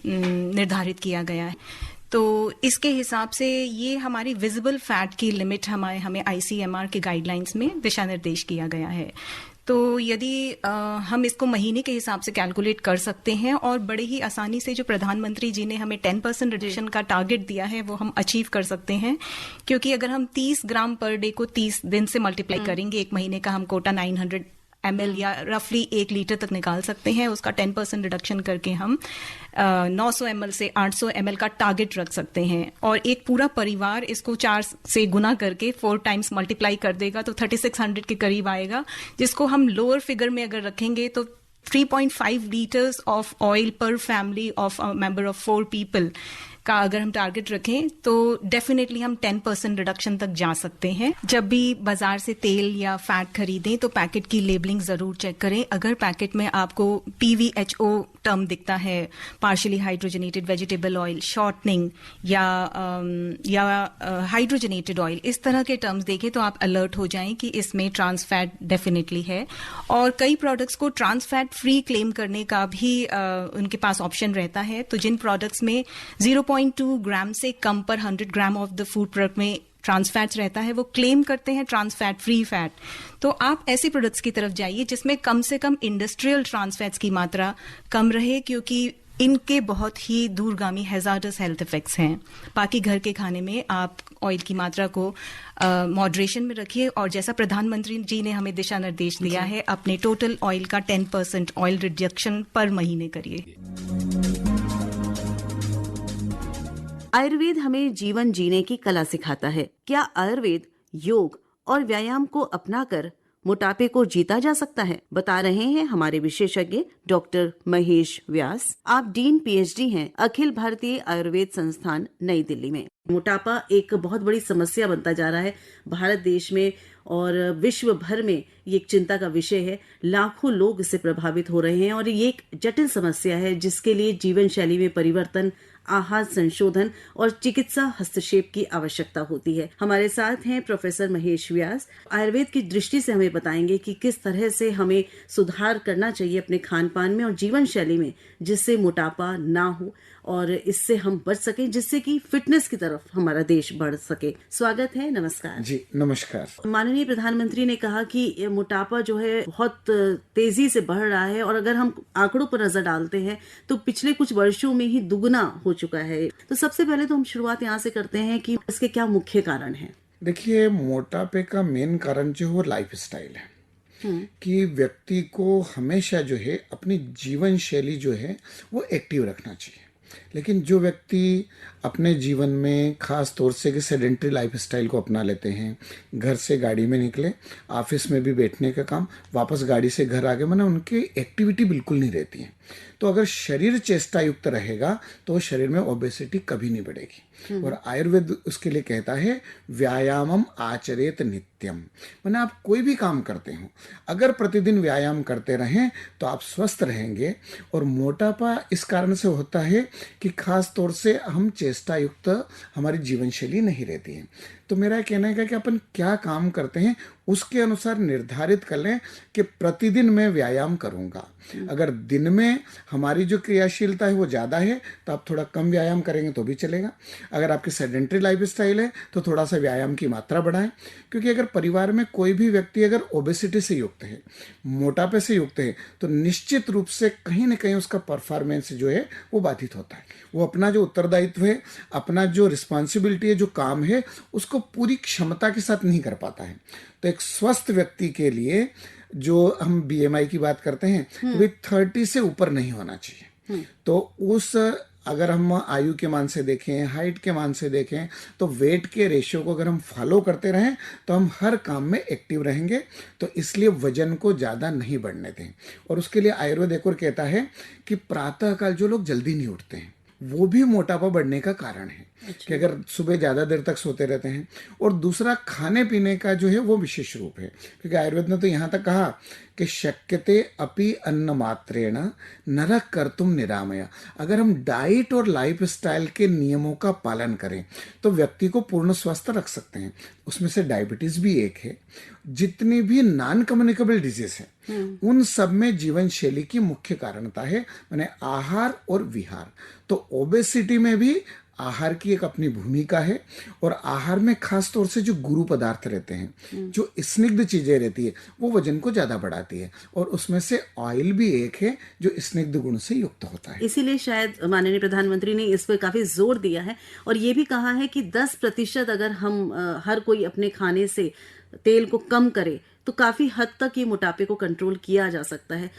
निर्धारित किया गया है। तो इसके हिसाब से ये हमारी विजिबल फैट की लिमिट हमें ICMR के गाइडलाइंस में दिशा निर्देश किया गया है। तो यदि हम इसको महीने के हिसाब से कैलकुलेट कर सकते हैं और बड़े ही आसानी से जो प्रधानमंत्री जी ने हमें 10% रिडक्शन का टारगेट दिया है वो हम अचीव कर सकते हैं, क्योंकि अगर हम 30 ग्राम पर डे को 30 दिन से मल्टीप्लाई करेंगे, एक महीने का हम कोटा 900 ml या रफली 1 लीटर तक निकाल सकते हैं। उसका 10% रिडक्शन करके हम 900 ml से 800 ml का टारगेट रख सकते हैं, और एक पूरा परिवार इसको 4 से गुना करके 4 टाइम्स मल्टीप्लाई कर देगा तो 3600 के करीब आएगा, जिसको हम लोअर फिगर में अगर रखेंगे तो 3.5 लीटर्स ऑफ ऑयल पर family of member of 4 people का अगर हम टारगेट रखें तो डेफिनेटली हम 10% रिडक्शन तक जा सकते हैं। जब भी बाजार से तेल या फैट खरीदें तो पैकेट की लेबलिंग जरूर चेक करें। अगर पैकेट में आपको PVHO टर्म दिखता है, partially hydrogenated vegetable oil, shortening या हाइड्रोजनेटेड ऑयल, इस तरह के टर्म्स देखें तो आप अलर्ट हो जाएं कि इसमें ट्रांस फैट डेफिनेटली है। और कई प्रोडक्ट्स को ट्रांस फैट फ्री क्लेम करने का भी उनके पास ऑप्शन रहता है। तो जिन प्रोडक्ट्स में 0.2 ग्राम से कम पर 100 gram of the food product में ट्रांस फैट्स रहता है, वो क्लेम करते हैं ट्रांस फैट फ्री फैट। तो आप ऐसे प्रोडक्ट्स की तरफ जाइए जिसमें कम से कम इंडस्ट्रियल ट्रांस फैट्स की मात्रा कम रहे, क्योंकि इनके बहुत ही दूरगामी हैजार्डस हेल्थ इफेक्ट्स हैं। बाकी घर के खाने में आप ऑयल की मात्रा को मॉडरेशन में रखिए, और जैसा प्रधानमंत्री जी ने हमें दिशा निर्देश दिया है, अपने टोटल ऑयल का 10% ऑयल रिडक्शन पर महीने करिए। आयुर्वेद हमें जीवन जीने की कला सिखाता है। क्या आयुर्वेद, योग और व्यायाम को अपनाकर मोटापे को जीता जा सकता है? बता रहे हैं हमारे विशेषज्ञ डॉक्टर महेश व्यास। आप डीन PhD हैं अखिल भारतीय आयुर्वेद संस्थान नई दिल्ली में। मोटापा एक बहुत बड़ी समस्या बनता जा रहा है भारत देश में, और विश्व भर में ये एक चिंता का विषय है। लाखों लोग इससे प्रभावित हो रहे हैं और ये एक जटिल समस्या है जिसके लिए जीवन शैली में परिवर्तन, आहार संशोधन और चिकित्सा हस्तक्षेप की आवश्यकता होती है। हमारे साथ हैं प्रोफेसर महेश व्यास। आयुर्वेद की दृष्टि से हमें बताएंगे कि किस तरह से हमें सुधार करना चाहिए अपने खान पान में और जीवन शैली में, जिससे मोटापा ना हो और इससे हम बच सकें, जिससे कि फिटनेस की तरफ हमारा देश बढ़ सके। स्वागत है, नमस्कार जी। नमस्कार। माननीय प्रधानमंत्री ने कहा कि ये मोटापा जो है बहुत तेजी से बढ़ रहा है, और अगर हम आंकड़ों पर नजर डालते हैं तो पिछले कुछ वर्षों में ही दुगना हो चुका है। तो सबसे पहले तो हम शुरुआत यहाँ से करते हैं कि इसके क्या मुख्य कारण हैं। देखिए, मोटापे का मेन कारण जो है लाइफ स्टाइल है, कि व्यक्ति को हमेशा जो है अपनी जीवन शैली जो है वो एक्टिव रखना चाहिए। लेकिन जो व्यक्ति अपने जीवन में खास तौर से कि सेडेंटरी लाइफस्टाइल को अपना लेते हैं, घर से गाड़ी में निकले, ऑफिस में भी बैठने का काम, वापस गाड़ी से घर आके, माने उनकी एक्टिविटी बिल्कुल नहीं रहती है। तो अगर शरीर चेष्टा युक्त रहेगा तो शरीर में ओबेसिटी कभी नहीं बढ़ेगी। और आयुर्वेद उसके लिए कहता है व्यायामम आचरेत नित्यम, माने आप कोई भी काम करते हो, अगर प्रतिदिन व्यायाम करते रहें तो आप स्वस्थ रहेंगे। और मोटापा इस कारण से होता है कि खास तौर से हम चेष्टा युक्त हमारी जीवन शैली नहीं रहती है। तो मेरा कहना है कि अपन क्या काम करते हैं उसके अनुसार निर्धारित कर लें कि प्रतिदिन मैं व्यायाम करूंगा। अगर दिन में हमारी जो क्रियाशीलता है वो ज़्यादा है तो आप थोड़ा कम व्यायाम करेंगे तो भी चलेगा। अगर आपकी सेडेंटरी लाइफस्टाइल है तो थोड़ा सा व्यायाम की मात्रा बढ़ाएं, क्योंकि अगर परिवार में कोई भी व्यक्ति अगर ओबेसिटी से युक्त है, मोटापे से युक्त है, तो निश्चित रूप से कहीं ना कहीं उसका परफॉर्मेंस जो है वो बाधित होता है। वो अपना जो उत्तरदायित्व है, अपना जो रिस्पॉन्सिबिलिटी है, जो काम है, उसको पूरी क्षमता के साथ नहीं कर पाता है। तो एक स्वस्थ व्यक्ति के लिए जो हम BMI की बात करते हैं, तो 30 से ऊपर नहीं होना चाहिए। तो उस अगर हम आयु के मान से देखें, हाइट के मान से देखें, तो वेट के रेशियो को अगर हम फॉलो करते रहें तो हम हर काम में एक्टिव रहेंगे। तो इसलिए वजन को ज़्यादा नहीं बढ़ने दें। और उसके लिए आयुर्वेद एक और कहता है कि प्रातःकाल जो लोग जल्दी नहीं उठते हैं वो भी मोटापा बढ़ने का कारण है। कि अगर सुबह ज़्यादा देर तक सोते रहते हैं। और दूसरा, खाने पीने का जो है वो विशेष रूप है, क्योंकि आयुर्वेद ने तो यहाँ तक कहा कि शक्यते अपि अन्न मात्रेण नरः कर्तुम निरामया। अगर हम डाइट और लाइफस्टाइल के नियमों का पालन करें तो व्यक्ति को पूर्ण स्वस्थ रख सकते हैं। उसमें से डायबिटीज भी एक है। जितनी भी नॉन कम्युनिकेबल डिजीज है उन सब में जीवन शैली की मुख्य कारणता है, माने आहार और विहार। तो ओबेसिटी में भी आहार की एक अपनी भूमिका है, और आहार में खास तौर से जो गुरु पदार्थ रहते हैं, जो स्निग्ध चीजें रहती है, वो वजन को ज्यादा बढ़ाती है, और उसमें से ऑयल भी एक है जो स्निग्ध गुण से युक्त होता है। इसीलिए शायद माननीय प्रधानमंत्री ने इस पर काफी जोर दिया है, और ये भी कहा है कि 10% अगर हम हर कोई अपने खाने से तेल को कम करे तो काफी हद तक ये मोटापे को कंट्रोल किया जा सकता है।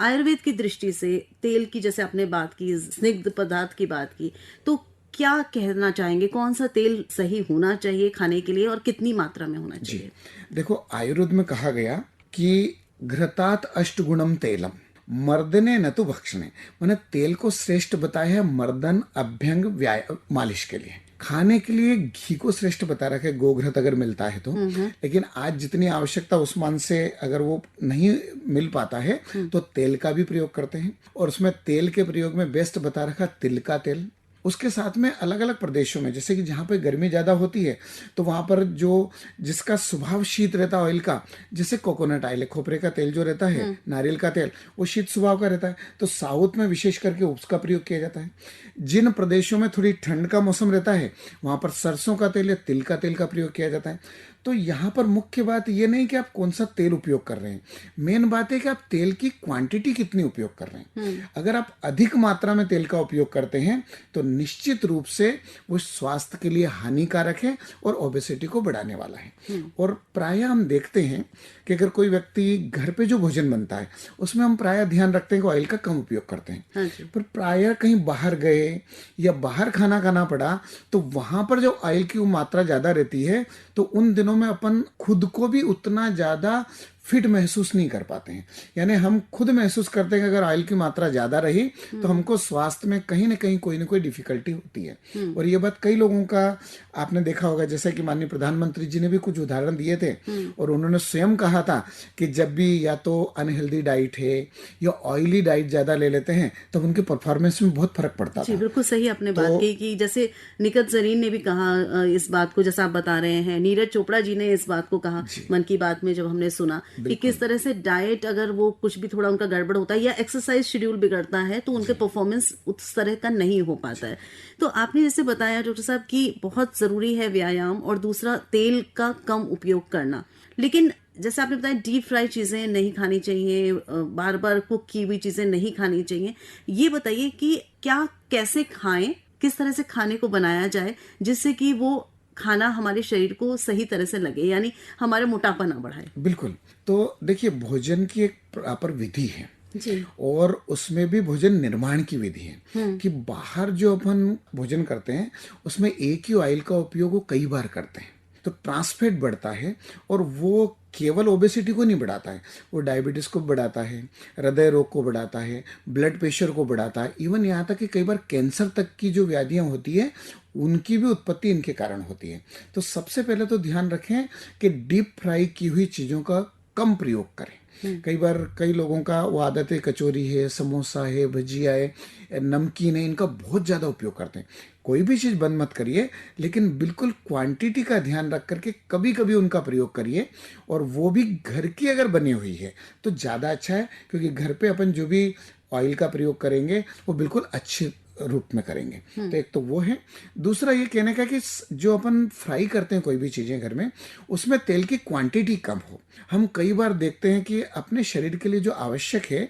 आयुर्वेद की दृष्टि से तेल की, जैसे आपने बात की, स्निग्ध पदार्थ की बात की, तो क्या कहना चाहेंगे, कौन सा तेल सही होना चाहिए खाने के लिए और कितनी मात्रा में होना चाहिए? देखो, आयुर्वेद में कहा गया कि घृतात् अष्टगुणम तेलम मर्दने न तो भक्षणे, मैंने तेल को श्रेष्ठ बताया है मर्दन, अभ्यंग, व्यायाम, मालिश के लिए। खाने के लिए घी को श्रेष्ठ बता रखा है, गोघृत अगर मिलता है तो। लेकिन आज जितनी आवश्यकता उस मान से अगर वो नहीं मिल पाता है तो तेल का भी प्रयोग करते हैं, और उसमें तेल के प्रयोग में बेस्ट बता रखा तिल का तेल। उसके साथ में अलग अलग प्रदेशों में, जैसे कि जहाँ पे गर्मी ज़्यादा होती है तो वहाँ पर जो जिसका स्वभाव शीत रहता है ऑयल का, जैसे कोकोनट ऑयल, खोपरे का तेल जो रहता है, नारियल का तेल, वो शीत स्वभाव का रहता है, तो साउथ में विशेष करके उसका प्रयोग किया जाता है। जिन प्रदेशों में थोड़ी ठंड का मौसम रहता है वहाँ पर सरसों का तेल या तिल का तेल का प्रयोग किया जाता है। तो यहाँ पर मुख्य बात ये नहीं कि आप कौन सा तेल उपयोग कर रहे हैं, मेन बात है कि आप तेल की क्वांटिटी कितनी उपयोग कर रहे हैं। अगर आप अधिक मात्रा में तेल का उपयोग करते हैं तो निश्चित रूप से वो स्वास्थ्य के लिए हानिकारक है और ओबेसिटी को बढ़ाने वाला है। और प्राय हम देखते हैं कि अगर कोई व्यक्ति घर पे जो भोजन बनता है उसमें हम प्राय ध्यान रखते हैं कि ऑयल का कम उपयोग करते हैं, पर प्राय कहीं बाहर गए या बाहर खाना खाना पड़ा तो वहां पर जो ऑयल की मात्रा ज्यादा रहती है तो उन दिनों में अपन खुद को भी उतना ज्यादा फिट महसूस नहीं कर पाते हैं। यानी हम खुद महसूस करते हैं कि अगर ऑयल की मात्रा ज्यादा रही तो हमको स्वास्थ्य में कहीं ना कहीं कोई ना कोई डिफिकल्टी होती है। और ये बात कई लोगों का आपने देखा होगा, जैसा कि माननीय प्रधानमंत्री जी ने भी कुछ उदाहरण दिए थे, और उन्होंने स्वयं कहा था कि जब भी या तो अनहेल्दी डाइट है या ऑयली डाइट ज्यादा ले लेते हैं तब उनके परफॉर्मेंस में बहुत फर्क पड़ता था। बिल्कुल सही आपने बात की कि जैसे निखत जरीन ने भी कहा इस बात को, जैसा आप बता रहे हैं, नीरज चोपड़ा जी ने इस बात को कहा मन की बात में जब हमने सुना कि किस तरह से डाइट अगर वो कुछ भी थोड़ा उनका गड़बड़ होता है या एक्सरसाइज शेड्यूल बिगड़ता है तो उनके परफॉर्मेंस उस तरह का नहीं हो पाता है। तो आपने जैसे बताया डॉक्टर साहब कि बहुत जरूरी है व्यायाम और दूसरा तेल का कम उपयोग करना, लेकिन जैसे आपने बताया डीप फ्राई चीजें नहीं खानी चाहिए, बार बार कुक की हुई चीजें नहीं खानी चाहिए। ये बताइए कि क्या कैसे खाएं, किस तरह से खाने को बनाया जाए जिससे कि वो खाना हमारे शरीर को सही तरह से लगे, यानी हमारे मोटापा ना बढ़ाए। बिल्कुल। तो देखिए, भोजन की एक प्रॉपर विधि है जी। और उसमें भी भोजन निर्माण की विधि है कि बाहर जो अपन भोजन करते हैं उसमें एक ही ऑयल का उपयोग वो कई बार करते हैं, तो ट्रांसफैट बढ़ता है और वो केवल ओबेसिटी को नहीं बढ़ाता है, वो डायबिटीज को बढ़ाता है, हृदय रोग को बढ़ाता है, ब्लड प्रेशर को बढ़ाता है, इवन यहाँ तक कि कई बार कैंसर तक की जो व्याधियाँ होती है उनकी भी उत्पत्ति इनके कारण होती है। तो सबसे पहले तो ध्यान रखें कि डीप फ्राई की हुई चीज़ों का कम प्रयोग करें। कई बार कई लोगों का वो आदत है, कचौरी है, समोसा है, भजिया है, नमकीन है, इनका बहुत ज़्यादा उपयोग करते हैं। कोई भी चीज़ बंद मत करिए, लेकिन बिल्कुल क्वांटिटी का ध्यान रख करके कभी कभी उनका प्रयोग करिए, और वो भी घर की अगर बनी हुई है तो ज़्यादा अच्छा है, क्योंकि घर पे अपन जो भी ऑयल का प्रयोग करेंगे वो बिल्कुल अच्छे रूप में करेंगे। तो एक तो वो है। दूसरा ये कहने का कि जो अपन फ्राई करते हैं कोई भी चीज़ें घर में, उसमें तेल की क्वांटिटी कम हो। हम कई बार देखते हैं कि अपने शरीर के लिए जो आवश्यक है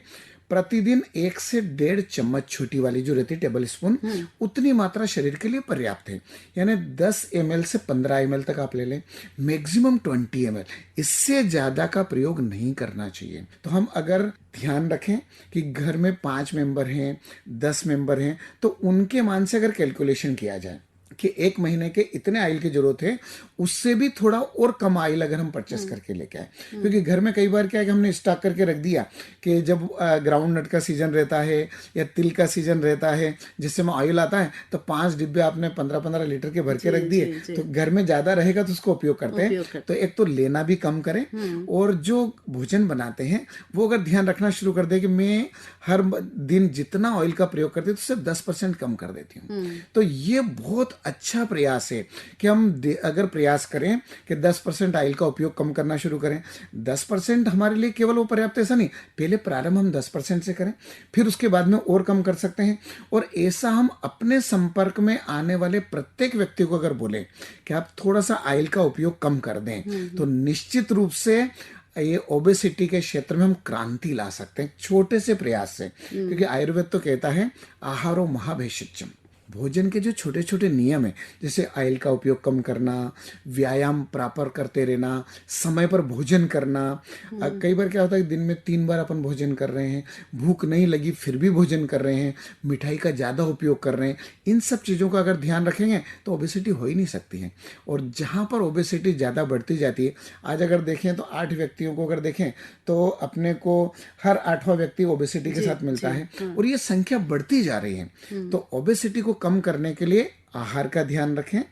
प्रतिदिन 1 से 1.5 चम्मच छोटी वाली जो रहती है टेबल स्पून, उतनी मात्रा शरीर के लिए पर्याप्त है। यानी 10 ml से 15 ml तक आप ले लें, मैक्सिमम 20 ml, इससे ज्यादा का प्रयोग नहीं करना चाहिए। तो हम अगर ध्यान रखें कि घर में 5 मेंबर हैं, 10 मेंबर हैं, तो उनके मान से अगर कैलकुलेशन किया जाए कि 1 महीने के इतने ऑयल की जरूरत है, उससे भी थोड़ा और कम ऑयल अगर हम परचेस करके लेके आए, क्योंकि घर में कई बार क्या है कि हमने स्टॉक करके रख दिया कि जब ग्राउंड नट का सीजन रहता है या तिल का सीजन रहता है जिससे में ऑयल आता है, तो 5 डिब्बे आपने 15-15 लीटर के भर के रख दिए, तो घर में ज्यादा रहेगा तो उसको उपयोग करते हैं। तो एक तो लेना भी कम करें, और जो भोजन बनाते हैं वो अगर ध्यान रखना शुरू कर दे कि मैं हर दिन जितना ऑयल का प्रयोग करती हूँ तो सिर्फ 10% कम कर देती हूँ। तो ये बहुत अच्छा प्रयास है कि हम अगर प्रयास करें कि 10% ऑयल का उपयोग कम करना शुरू करें। 10% हमारे लिए केवल वो पर्याप्त ऐसा नहीं, पहले प्रारंभ हम 10% से करें, फिर उसके बाद में और कम कर सकते हैं। और ऐसा हम अपने संपर्क में आने वाले प्रत्येक व्यक्ति को अगर बोले कि आप थोड़ा सा ऑयल का उपयोग कम कर दें, तो निश्चित रूप से ये ओबेसिटी के क्षेत्र में हम क्रांति ला सकते हैं छोटे से प्रयास से। क्योंकि आयुर्वेद तो कहता है आहारो महाभेषजम, भोजन के जो छोटे छोटे नियम है, जैसे ऑयल का उपयोग कम करना, व्यायाम प्रॉपर करते रहना, समय पर भोजन करना। कई बार क्या होता है कि दिन में 3 बार अपन भोजन कर रहे हैं, भूख नहीं लगी फिर भी भोजन कर रहे हैं, मिठाई का ज़्यादा उपयोग कर रहे हैं, इन सब चीज़ों का अगर ध्यान रखेंगे तो ओबेसिटी हो ही नहीं सकती है। और जहाँ पर ओबेसिटी ज़्यादा बढ़ती जाती है, आज अगर देखें तो 8 व्यक्तियों को अगर देखें तो अपने को हर 8वां व्यक्ति ओबेसिटी के साथ मिलता है, और ये संख्या बढ़ती जा रही है। तो ओबेसिटी को कम करने के लिए आहार का ध्यान रखें,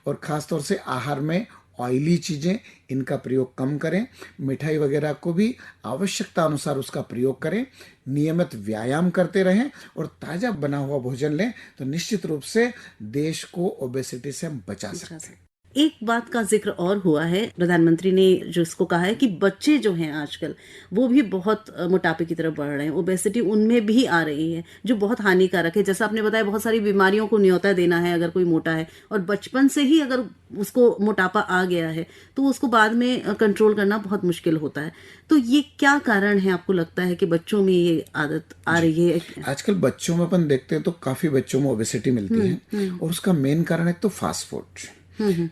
और खास तौर से आहार में ऑयली चीजें इनका प्रयोग कम करें, मिठाई वगैरह को भी आवश्यकता अनुसार उसका प्रयोग करें, नियमित व्यायाम करते रहें और ताजा बना हुआ भोजन लें, तो निश्चित रूप से देश को ओबेसिटी से हम बचा सकते हैं। एक बात का जिक्र और हुआ है, प्रधानमंत्री ने जो इसको कहा है कि बच्चे जो हैं आजकल वो भी बहुत मोटापे की तरफ बढ़ रहे हैं, ओबेसिटी उनमें भी आ रही है जो बहुत हानिकारक है। जैसा आपने बताया, बहुत सारी बीमारियों को न्योता देना है अगर कोई मोटा है, और बचपन से ही अगर उसको मोटापा आ गया है तो उसको बाद में कंट्रोल करना बहुत मुश्किल होता है। तो ये क्या कारण है आपको लगता है कि बच्चों में ये आदत आ रही है? आजकल बच्चों में अपन देखते हैं तो काफी बच्चों में ओबेसिटी मिलती है, और उसका मेन कारण एक तो फास्ट फूड,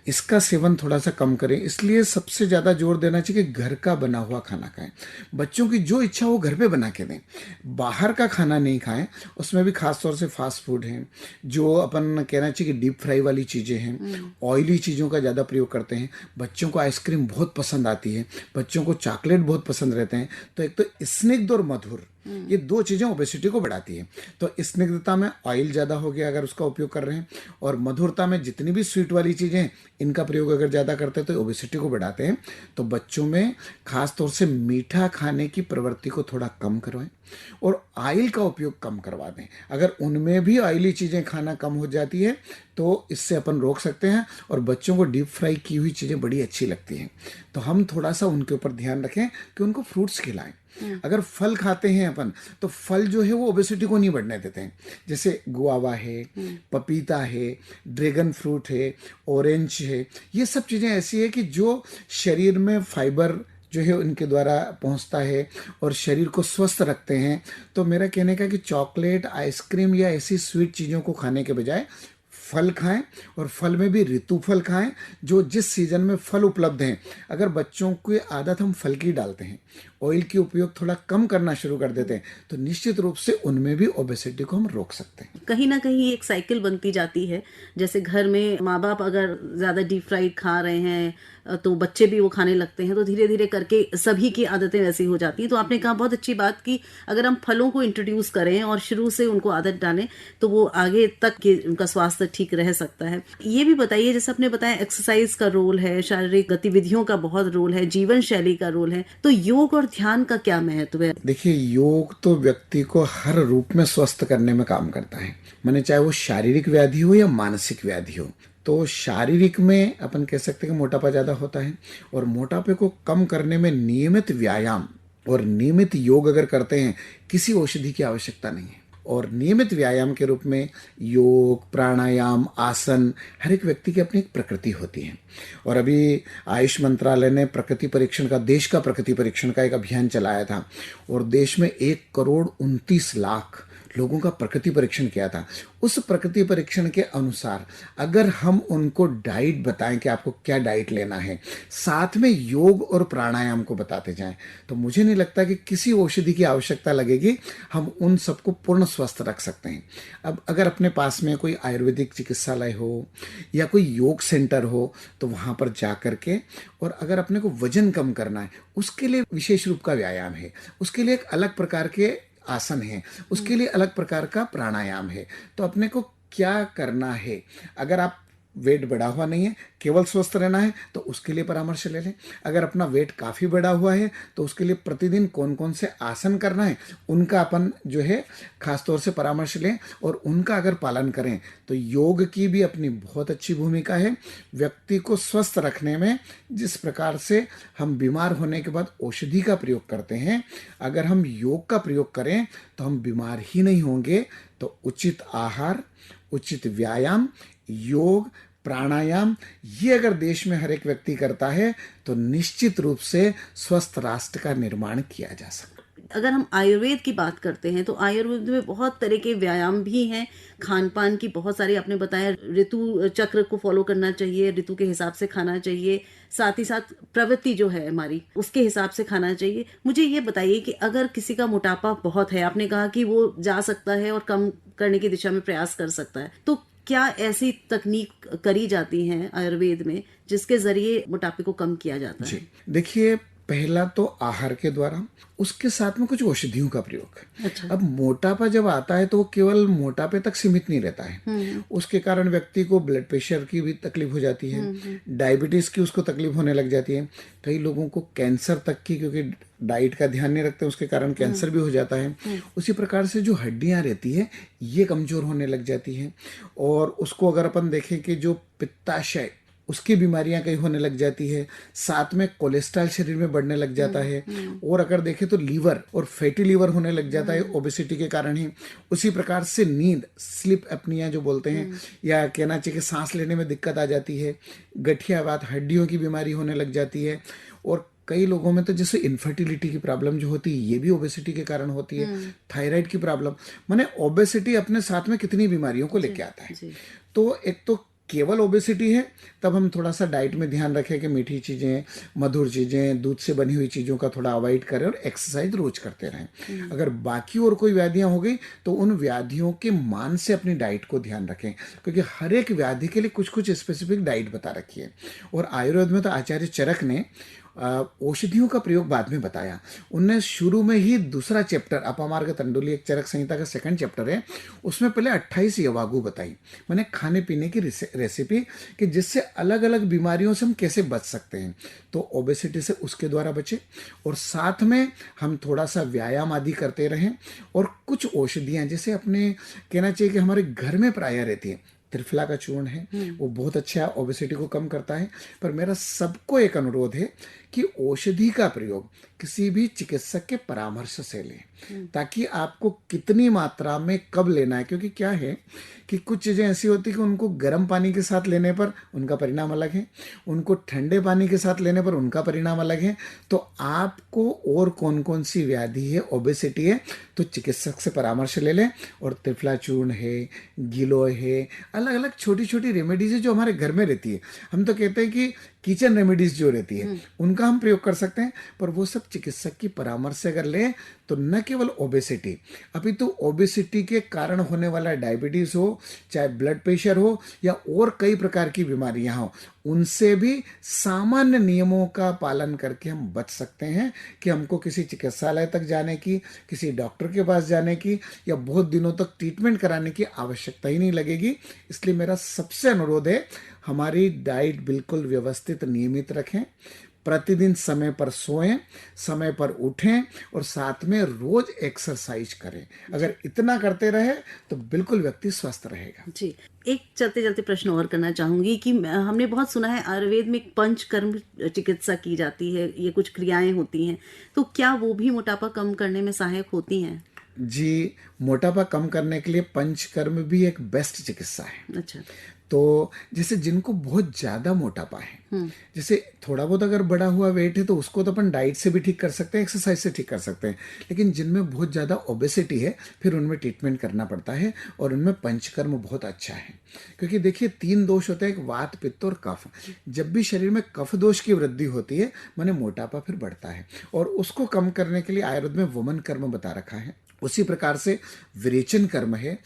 इसका सेवन थोड़ा सा कम करें। इसलिए सबसे ज्यादा जोर देना चाहिए कि घर का बना हुआ खाना खाएं। बच्चों की जो इच्छा वो घर पे बना के दें, बाहर का खाना नहीं खाएं। उसमें भी खास तौर से फास्ट फूड है, जो अपन कहना चाहिए कि डीप फ्राई वाली चीजें हैं, ऑयली चीजों का ज्यादा प्रयोग करते हैं। बच्चों को आइसक्रीम बहुत पसंद आती है, बच्चों को चॉकलेट बहुत पसंद रहते हैं। तो एक तो स्निग्ध और मधुर, ये 2 चीजें ओबेसिटी को बढ़ाती है। तो स्निग्धता में ऑयल ज्यादा हो गया अगर उसका उपयोग कर रहे हैं, और मधुरता में जितनी भी स्वीट वाली चीजें हैं इनका प्रयोग अगर ज्यादा करते हैं तो ओबेसिटी को बढ़ाते हैं। तो बच्चों में खास तौर से मीठा खाने की प्रवृत्ति को थोड़ा कम करवाएं, और ऑयल का उपयोग कम करवा दें। अगर उनमें भी ऑयली चीजें खाना कम हो जाती है तो इससे अपन रोक सकते हैं। और बच्चों को डीप फ्राई की हुई चीजें बड़ी अच्छी लगती हैं, तो हम थोड़ा सा उनके ऊपर ध्यान रखें कि उनको फ्रूट्स खिलाएं। अगर फल खाते हैं अपन, तो फल जो है वो ओबेसिटी को नहीं बढ़ने देते हैं। जैसे गुआवा है, पपीता है, ड्रैगन फ्रूट है, ऑरेंज है, ये सब चीजें ऐसी है कि जो शरीर में फाइबर जो है उनके द्वारा पहुंचता है और शरीर को स्वस्थ रखते हैं। तो मेरा कहने का कि चॉकलेट, आइसक्रीम या ऐसी स्वीट चीज़ों को खाने के बजाय फल खाएं, और फल में भी ऋतु फल खाएं, जो जिस सीजन में फल उपलब्ध हैं। अगर बच्चों की आदत हम फल की डालते हैं, ऑयल की उपयोग थोड़ा कम करना शुरू कर देते हैं, तो निश्चित रूप से उनमें भी ओबेसिटी को हम रोक सकते हैं। कहीं ना कहीं एक साइकिल बनती जाती है, जैसे घर में माँ बाप अगर ज्यादा डीप फ्राइड खा रहे हैं तो बच्चे भी वो खाने लगते हैं, तो धीरे धीरे करके सभी की आदतें वैसी हो जाती हैं। तो आपने कहा बहुत अच्छी बात कि अगर हम फलों को इंट्रोड्यूस करें और शुरू से उनको आदत डालें तो वो आगे तक के उनका स्वास्थ्य ठीक रह सकता है। ये भी बताइए, जैसे आपने बताया एक्सरसाइज का रोल है, शारीरिक गतिविधियों का बहुत रोल है, जीवन शैली का रोल है, तो योग और ध्यान का क्या महत्व है? देखिए, योग तो व्यक्ति को हर रूप में स्वस्थ करने में काम करता है, माने चाहे वो शारीरिक व्याधि हो या मानसिक व्याधि हो। तो शारीरिक में अपन कह सकते हैं कि मोटापा ज़्यादा होता है, और मोटापे को कम करने में नियमित व्यायाम और नियमित योग अगर करते हैं, किसी औषधि की आवश्यकता नहीं है। और नियमित व्यायाम के रूप में योग, प्राणायाम, आसन, हर एक व्यक्ति की अपनी एक प्रकृति होती है। और अभी आयुष मंत्रालय ने प्रकृति परीक्षण का, देश का प्रकृति परीक्षण का एक अभियान चलाया था, और देश में 1,29,00,000 लोगों का प्रकृति परीक्षण किया था। उस प्रकृति परीक्षण के अनुसार अगर हम उनको डाइट बताएं कि आपको क्या डाइट लेना है, साथ में योग और प्राणायाम को बताते जाएं, तो मुझे नहीं लगता कि किसी औषधि की आवश्यकता लगेगी, हम उन सबको पूर्ण स्वस्थ रख सकते हैं। अब अगर अपने पास में कोई आयुर्वेदिक चिकित्सालय हो या कोई योग सेंटर हो तो वहाँ पर जा कर के, और अगर अपने को वजन कम करना है उसके लिए विशेष रूप का व्यायाम है, उसके लिए एक अलग प्रकार के आसन है, उसके लिए अलग प्रकार का प्राणायाम है। तो अपने को क्या करना है, अगर आप वेट बढ़ा हुआ नहीं है, केवल स्वस्थ रहना है, तो उसके लिए परामर्श ले लें। अगर अपना वेट काफ़ी बढ़ा हुआ है तो उसके लिए प्रतिदिन कौन कौन से आसन करना है उनका अपन जो है खास तौर से परामर्श लें, और उनका अगर पालन करें तो योग की भी अपनी बहुत अच्छी भूमिका है व्यक्ति को स्वस्थ रखने में। जिस प्रकार से हम बीमार होने के बाद औषधि का प्रयोग करते हैं, अगर हम योग का प्रयोग करें तो हम बीमार ही नहीं होंगे। तो उचित आहार, उचित व्यायाम, योग, प्राणायाम, ये अगर देश में हर एक व्यक्ति करता है तो निश्चित रूप से स्वस्थ राष्ट्र का निर्माण किया जा सकता है। अगर हम आयुर्वेद की बात करते हैं तो आयुर्वेद में बहुत तरह के व्यायाम भी हैं, खान पान की बहुत सारी, आपने बताया ऋतु चक्र को फॉलो करना चाहिए, ऋतु के हिसाब से खाना चाहिए, साथ ही साथ प्रवृत्ति जो है हमारी उसके हिसाब से खाना चाहिए। मुझे ये बताइए कि अगर किसी का मोटापा बहुत है, आपने कहा कि वो जा सकता है और कम करने की दिशा में प्रयास कर सकता है, तो क्या ऐसी तकनीक करी जाती हैं आयुर्वेद में जिसके जरिए मोटापे को कम किया जाता है? जी देखिए, पहला तो आहार के द्वारा, उसके साथ में कुछ औषधियों का प्रयोग। अच्छा। अब मोटापा जब आता है तो वो केवल मोटापे तक सीमित नहीं रहता है, उसके कारण व्यक्ति को ब्लड प्रेशर की भी तकलीफ हो जाती है, डायबिटीज की उसको तकलीफ होने लग जाती है, कई लोगों को कैंसर तक की, क्योंकि डाइट का ध्यान नहीं रखते उसके कारण कैंसर भी हो जाता है। उसी प्रकार से जो हड्डियां रहती है ये कमजोर होने लग जाती है, और उसको अगर अपन देखें कि जो पित्ताशय, उसकी बीमारियां कई होने लग जाती है, साथ में कोलेस्ट्रॉल शरीर में बढ़ने लग जाता है, और अगर देखें तो लीवर और फैटी लीवर होने लग जाता है ओबेसिटी के कारण ही। उसी प्रकार से नींद, स्लीप एपनिया जो बोलते हैं, या कहना चाहिए कि सांस लेने में दिक्कत आ जाती है, गठियावात, हड्डियों की बीमारी होने लग जाती है, और कई लोगों में तो जैसे इनफर्टिलिटी की प्रॉब्लम जो होती है ये भी ओबेसिटी के कारण होती है, थायराइड की प्रॉब्लम, माने ओबेसिटी अपने साथ में कितनी बीमारियों को लेके आता है। तो एक तो केवल ओबेसिटी है, तब हम थोड़ा सा डाइट में ध्यान रखें कि मीठी चीज़ें, मधुर चीज़ें, दूध से बनी हुई चीज़ों का थोड़ा अवॉइड करें, और एक्सरसाइज रोज करते रहें। अगर बाकी और कोई व्याधियां हो गई तो उन व्याधियों के मान से अपनी डाइट को ध्यान रखें, क्योंकि हर एक व्याधि के लिए कुछ कुछ स्पेसिफिक डाइट बता रखी है। और आयुर्वेद में तो आचार्य चरक ने औषधियों का प्रयोग बाद में बताया। उनने शुरू में ही दूसरा चैप्टर, अपामार्ग तंडुली, एक चरक संहिता का सेकंड चैप्टर है, उसमें पहले 28 यवागु बताई, मैंने खाने पीने की रेसिपी, कि जिससे अलग अलग बीमारियों से हम कैसे बच सकते हैं। तो ओबेसिटी से उसके द्वारा बचे, और साथ में हम थोड़ा सा व्यायाम आदि करते रहें, और कुछ औषधियाँ जैसे अपने कहना चाहिए कि हमारे घर में प्राय रहती है, त्रिफला का चूर्ण है, वो बहुत अच्छा ओबेसिटी को कम करता है। पर मेरा सबको एक अनुरोध है कि औषधि का प्रयोग किसी भी चिकित्सक के परामर्श से लें, ताकि आपको कितनी मात्रा में कब लेना है, क्योंकि क्या है कि कुछ चीज़ें ऐसी होती है कि उनको गर्म पानी के साथ लेने पर उनका परिणाम अलग है, उनको ठंडे पानी के साथ लेने पर उनका परिणाम अलग है। तो आपको और कौन कौन सी व्याधि है, ओबेसिटी है, तो चिकित्सक से परामर्श ले लें। और त्रिफला चूर्ण है, गिलोय है, अलग अलग छोटी छोटी रेमेडीज है जो हमारे घर में रहती है। हम तो कहते हैं कि किचन रेमेडीज जो रहती है उनका हम प्रयोग कर सकते हैं, पर वो सब चिकित्सक की परामर्श से अगर लें तो न केवल ओबेसिटी, अभी तो ओबेसिटी के कारण होने वाला डायबिटीज हो, चाहे ब्लड प्रेशर हो, या और कई प्रकार की बीमारियां हो, उनसे भी सामान्य नियमों का पालन करके हम बच सकते हैं, कि हमको किसी चिकित्सालय तक जाने की, किसी डॉक्टर के पास जाने की, या बहुत दिनों तक ट्रीटमेंट कराने की आवश्यकता ही नहीं लगेगी। इसलिए मेरा सबसे अनुरोध है, हमारी डाइट बिल्कुल व्यवस्थित, नियमित रखें, प्रतिदिन समय पर सोएं, समय पर उठें, और साथ में रोज एक्सरसाइज करें। अगर इतना करते रहे तो बिल्कुल व्यक्ति स्वस्थ रहेगा। जी, एक चलते चलते प्रश्न और करना चाहूंगी कि हमने बहुत सुना है आयुर्वेद में पंचकर्म चिकित्सा की जाती है, ये कुछ क्रियाएं होती हैं, तो क्या वो भी मोटापा कम करने में सहायक होती हैं? जी, मोटापा कम करने के लिए पंचकर्म भी एक बेस्ट चिकित्सा है। अच्छा। तो जैसे जिनको बहुत ज़्यादा मोटापा है, जैसे थोड़ा बहुत अगर बढ़ा हुआ वेट है तो उसको तो अपन डाइट से भी ठीक कर सकते हैं, एक्सरसाइज से ठीक कर सकते हैं, लेकिन जिनमें बहुत ज़्यादा ओबेसिटी है फिर उनमें ट्रीटमेंट करना पड़ता है, और उनमें पंचकर्म बहुत अच्छा है। क्योंकि देखिए 3 दोष होते हैं, एक वात, पित्त और कफ। जब भी शरीर में कफ दोष की वृद्धि होती है माने मोटापा फिर बढ़ता है, और उसको कम करने के लिए आयुर्वेद में वमन कर्म बता रखा है। उसी प्रकार से विरेचन कर्म है।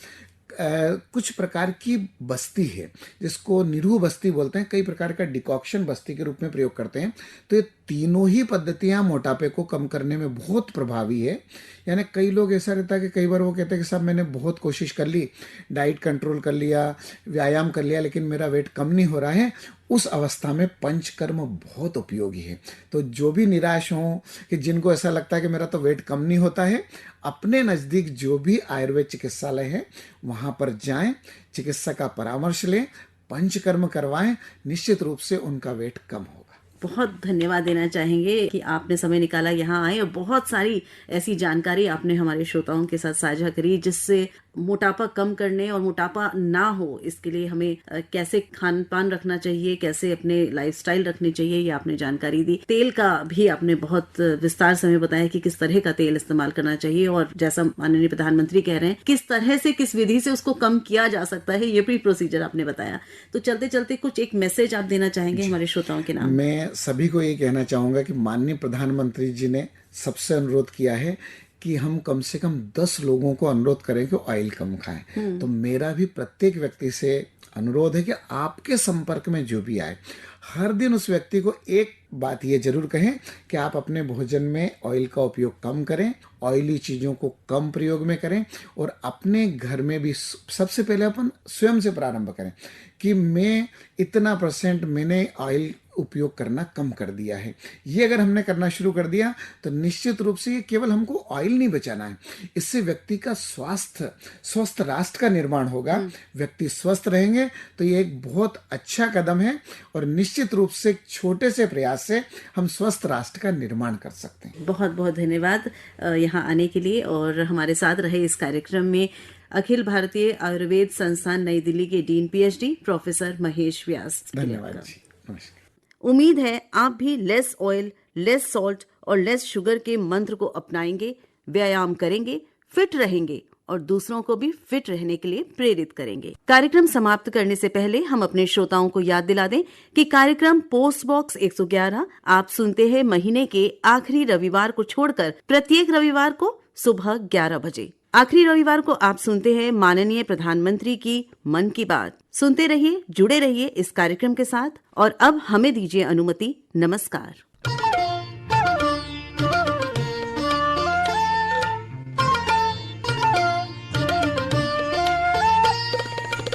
कुछ प्रकार की बस्ती है जिसको निरूह बस्ती बोलते हैं, कई प्रकार का डिकॉक्शन बस्ती के रूप में प्रयोग करते हैं। तो ये तीनों ही पद्धतियां मोटापे को कम करने में बहुत प्रभावी है। यानी कई लोग ऐसा रहता है कि कई बार वो कहते हैं कि साहब मैंने बहुत कोशिश कर ली, डाइट कंट्रोल कर लिया, व्यायाम कर लिया, लेकिन मेरा वेट कम नहीं हो रहा है। उस अवस्था में पंचकर्म बहुत उपयोगी है। तो जो भी निराश हों कि जिनको ऐसा लगता है कि मेरा तो वेट कम नहीं होता है, अपने नज़दीक जो भी आयुर्वेद चिकित्सालय है वहाँ पर जाएं, चिकित्सक का परामर्श लें, पंचकर्म करवाएं, निश्चित रूप से उनका वेट कम होगा। बहुत धन्यवाद देना चाहेंगे कि आपने समय निकाला यहाँ आए, और बहुत सारी ऐसी जानकारी आपने हमारे श्रोताओं के साथ साझा करी जिससे मोटापा कम करने और मोटापा ना हो इसके लिए हमें कैसे खान पान रखना चाहिए, कैसे अपने लाइफस्टाइल रखनी चाहिए, ये आपने जानकारी दी। तेल का भी आपने बहुत विस्तार से हमें बताया कि किस तरह का तेल इस्तेमाल करना चाहिए, और जैसा माननीय प्रधानमंत्री कह रहे हैं किस तरह से, किस विधि से उसको कम किया जा सकता है, ये भी प्रोसीजर आपने बताया। तो चलते चलते कुछ एक मैसेज आप देना चाहेंगे हमारे श्रोताओं के नाम? मैं सभी को ये कहना चाहूँगा कि माननीय प्रधानमंत्री जी ने सबसे अनुरोध किया है कि हम कम से कम 10 लोगों को अनुरोध करें कि ऑयल कम खाएं। तो मेरा भी प्रत्येक व्यक्ति से अनुरोध है कि आपके संपर्क में जो भी आए, हर दिन उस व्यक्ति को एक बात ये जरूर कहें कि आप अपने भोजन में ऑयल का उपयोग कम करें, ऑयली चीज़ों को कम प्रयोग में करें, और अपने घर में भी सबसे पहले अपन स्वयं से प्रारंभ करें कि मैं इतना % मैंने ऑयल उपयोग करना कम कर दिया है। ये अगर हमने करना शुरू कर दिया तो निश्चित रूप से ये केवल हमको ऑयल नहीं बचाना है, इससे व्यक्ति का स्वस्थ राष्ट्र का निर्माण होगा। व्यक्ति स्वस्थ रहेंगे तो ये एक बहुत अच्छा कदम है, और निश्चित रूप से छोटे से प्रयास से हम स्वस्थ राष्ट्र का निर्माण कर सकते हैं। बहुत बहुत धन्यवाद यहाँ आने के लिए, और हमारे साथ रहे इस कार्यक्रम में अखिल भारतीय आयुर्वेद संस्थान नई दिल्ली के डीन PhD प्रोफेसर महेश व्यास। धन्यवाद जी, नमस्कार। उम्मीद है आप भी लेस ऑयल, लेस सॉल्ट और लेस शुगर के मंत्र को अपनाएंगे, व्यायाम करेंगे, फिट रहेंगे और दूसरों को भी फिट रहने के लिए प्रेरित करेंगे। कार्यक्रम समाप्त करने से पहले हम अपने श्रोताओं को याद दिला दें कि कार्यक्रम पोस्ट बॉक्स 111 आप सुनते हैं महीने के आखिरी रविवार को छोड़कर प्रत्येक रविवार को सुबह 11 बजे। आखिरी रविवार को आप सुनते हैं माननीय प्रधानमंत्री की मन की बात। सुनते रहिए, जुड़े रहिए इस कार्यक्रम के साथ, और अब हमें दीजिए अनुमति। नमस्कार।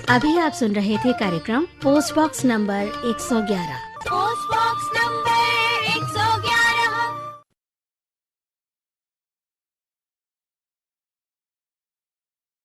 अभी आप सुन रहे थे कार्यक्रम post box number 111। Post box